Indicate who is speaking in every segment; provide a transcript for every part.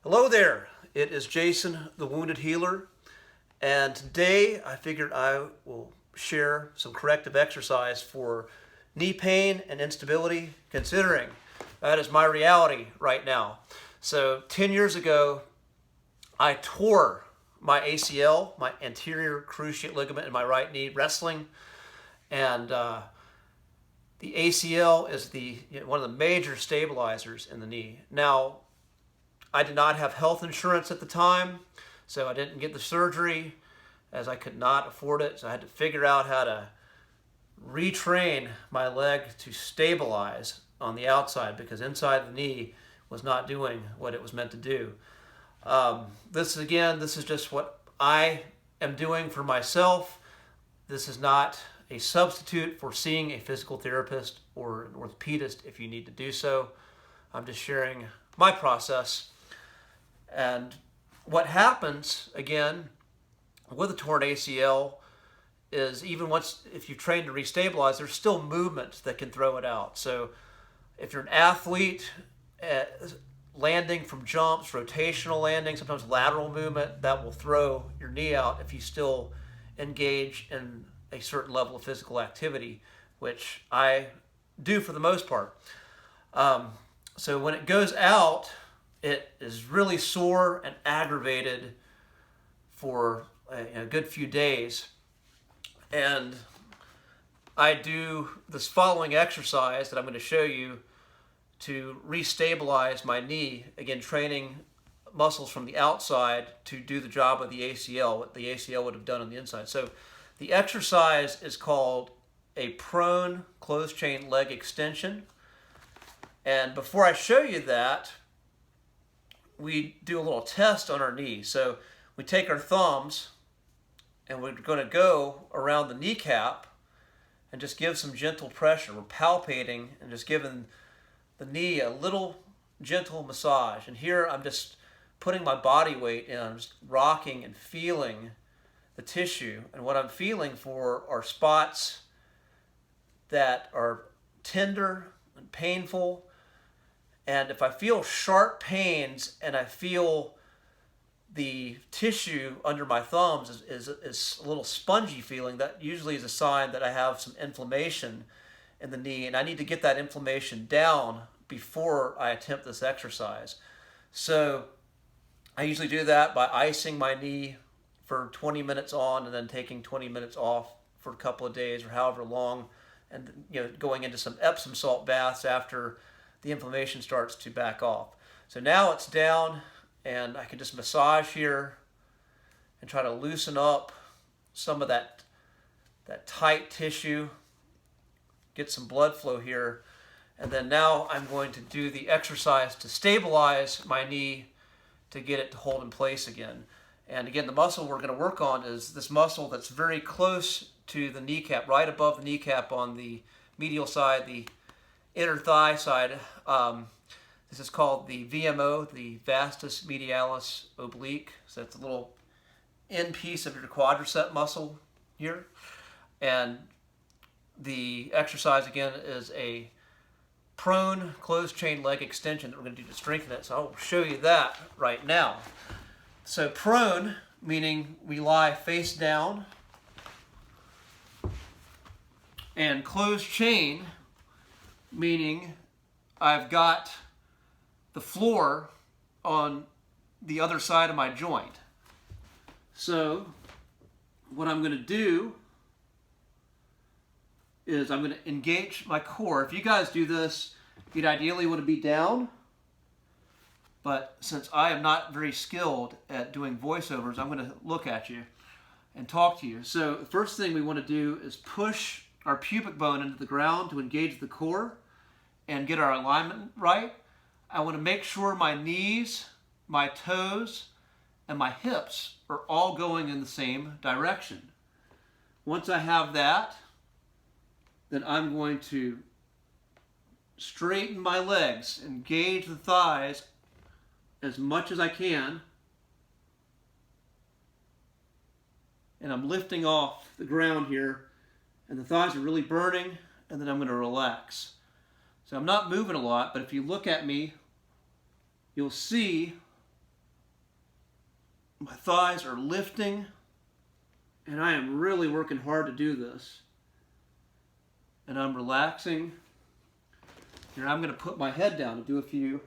Speaker 1: Hello there, it is Jason, the Wounded Healer, and today I figured I will share some corrective exercise for knee pain and instability, considering that is my reality right now. So 10 years ago, I tore my ACL, my anterior cruciate ligament in my right knee, wrestling, and the ACL is one of the major stabilizers in the knee. Now, I did not have health insurance at the time, so I didn't get the surgery as I could not afford it. So I had to figure out how to retrain my leg to stabilize on the outside because inside the knee was not doing what it was meant to do. This is just what I am doing for myself. This is not a substitute for seeing a physical therapist or an orthopedist if you need to do so. I'm just sharing my process. And what happens, again, with a torn ACL is even if you've trained to restabilize, there's still movement that can throw it out. So if you're an athlete, landing from jumps, rotational landing, sometimes lateral movement, that will throw your knee out if you still engage in a certain level of physical activity, which I do for the most part. So when it goes out, it is really sore and aggravated for a good few days. And I do this following exercise that I'm going to show you to restabilize my knee, again training muscles from the outside to do the job of the ACL, what the ACL would have done on the inside. So the exercise is called a prone closed chain leg extension. And before I show you that, we do a little test on our knee. So we take our thumbs and we're going to go around the kneecap and just give some gentle pressure. We're palpating and just giving the knee a little gentle massage. And here I'm just putting my body weight in. I'm just rocking and feeling the tissue. And what I'm feeling for are spots that are tender and painful. And if I feel sharp pains and I feel the tissue under my thumbs is a little spongy feeling, that usually is a sign that I have some inflammation in the knee, and I need to get that inflammation down before I attempt this exercise. So I usually do that by icing my knee for 20 minutes on and then taking 20 minutes off for a couple of days or however long, and going into some Epsom salt baths after the inflammation starts to back off. So now it's down and I can just massage here and try to loosen up some of that tight tissue, get some blood flow here. And then now I'm going to do the exercise to stabilize my knee to get it to hold in place again. And again, the muscle we're going to work on is this muscle that's very close to the kneecap, right above the kneecap on the medial side, the inner thigh side. This is called the VMO, the vastus medialis oblique. So it's a little end piece of your quadricep muscle here. And the exercise again is a prone closed chain leg extension that we're going to do to strengthen it. So I'll show you that right now. So prone, meaning we lie face down, and closed chain, meaning I've got the floor on the other side of my joint. So what I'm going to do is I'm going to engage my core. If you guys do this, you'd ideally want to be down, but since I am not very skilled at doing voiceovers, I'm going to look at you and talk to you. So the first thing we want to do is push our pubic bone into the ground to engage the core and get our alignment right. I want to make sure my knees, my toes, and my hips are all going in the same direction. Once I have that, then I'm going to straighten my legs, engage the thighs as much as I can, and I'm lifting off the ground here, and the thighs are really burning, and then I'm going to relax. So I'm not moving a lot, but if you look at me, you'll see My thighs are lifting, and I am really working hard to do this. And I'm relaxing. Here, I'm going to put my head down and do a few.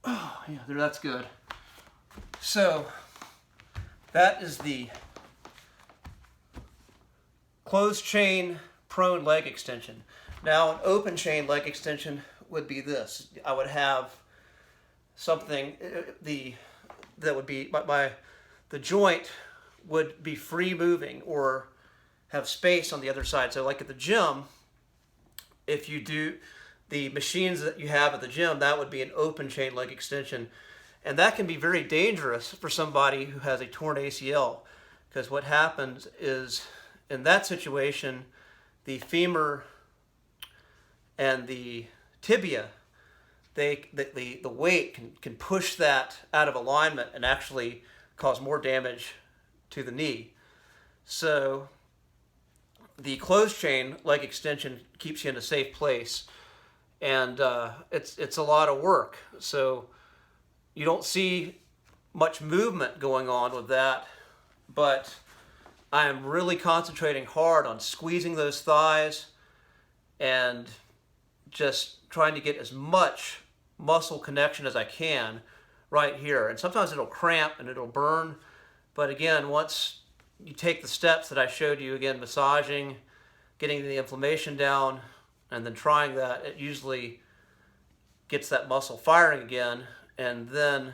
Speaker 1: Oh, yeah, that's good. So, that is the closed chain prone leg extension. Now, an open chain leg extension would be this. I would have something that would be the joint would be free moving or have space on the other side. So, like at the gym, if you do the machines that you have at the gym, that would be an open chain leg extension. And that can be very dangerous for somebody who has a torn ACL, because what happens is in that situation, the femur and the tibia, the weight can push that out of alignment and actually cause more damage to the knee. So the closed chain leg extension keeps you in a safe place, and it's a lot of work. So you don't see much movement going on with that, but I am really concentrating hard on squeezing those thighs and just trying to get as much muscle connection as I can right here. And sometimes it'll cramp and it'll burn, but again, once you take the steps that I showed you, again, massaging, getting the inflammation down, and then trying that, it usually gets that muscle firing again, and then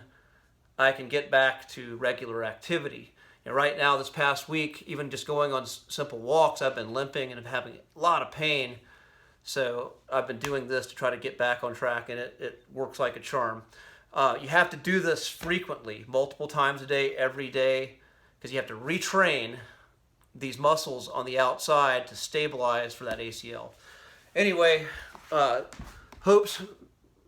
Speaker 1: I can get back to regular activity. And right now, this past week, even just going on simple walks, I've been limping and I'm having a lot of pain. So I've been doing this to try to get back on track, and it works like a charm. You have to do this frequently, multiple times a day, every day, because you have to retrain these muscles on the outside to stabilize for that ACL. Anyway, hopes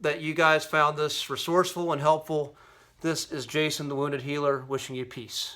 Speaker 1: that you guys found this resourceful and helpful. This is Jason, the Wounded Healer, wishing you peace.